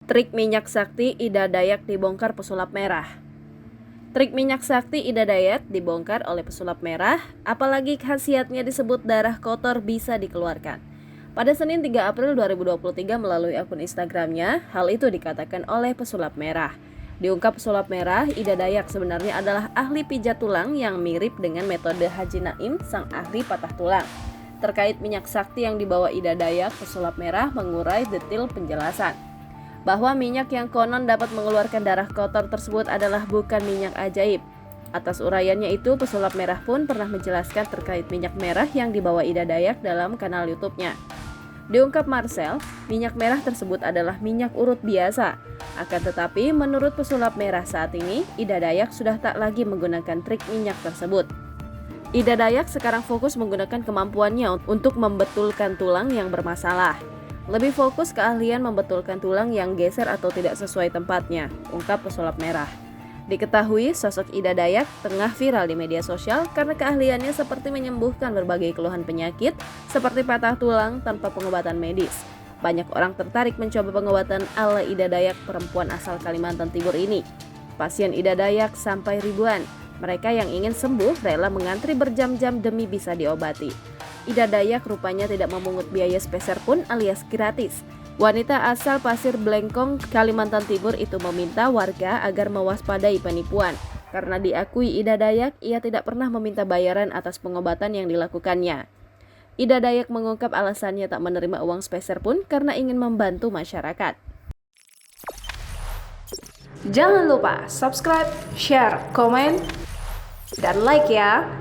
Trik minyak sakti Ida Dayak dibongkar pesulap merah. Trik minyak sakti Ida Dayak dibongkar oleh pesulap merah, apalagi khasiatnya disebut darah kotor bisa dikeluarkan. Pada Senin 3 April 2023 melalui akun Instagramnya, hal itu dikatakan oleh pesulap merah. Diungkap pesulap merah, Ida Dayak sebenarnya adalah ahli pijat tulang yang mirip dengan metode Haji Naim, sang ahli patah tulang. Terkait minyak sakti yang dibawa Ida Dayak, pesulap merah mengurai detail penjelasan bahwa minyak yang konon dapat mengeluarkan darah kotor tersebut adalah bukan minyak ajaib. Atas uraiannya itu, pesulap merah pun pernah menjelaskan terkait minyak merah yang dibawa Ida Dayak dalam kanal YouTube-nya. Diungkap Marcel, minyak merah tersebut adalah minyak urut biasa. Akan tetapi, menurut pesulap merah saat ini, Ida Dayak sudah tak lagi menggunakan trik minyak tersebut. Ida Dayak sekarang fokus menggunakan kemampuannya untuk membetulkan tulang yang bermasalah. Lebih fokus keahlian membetulkan tulang yang geser atau tidak sesuai tempatnya, ungkap pesulap merah. Diketahui sosok Ida Dayak tengah viral di media sosial karena keahliannya seperti menyembuhkan berbagai keluhan penyakit seperti patah tulang tanpa pengobatan medis. Banyak orang tertarik mencoba pengobatan ala Ida Dayak, perempuan asal Kalimantan Timur ini. Pasien Ida Dayak sampai ribuan. Mereka yang ingin sembuh rela mengantri berjam-jam demi bisa diobati. Ida Dayak rupanya tidak memungut biaya speser pun alias gratis. Wanita asal Pasir Blengkong, Kalimantan Timur itu meminta warga agar mewaspadai penipuan. Karena diakui Ida Dayak, ia tidak pernah meminta bayaran atas pengobatan yang dilakukannya. Ida Dayak mengungkap alasannya tak menerima uang speser pun karena ingin membantu masyarakat. Jangan lupa subscribe, share, komen, dan like ya!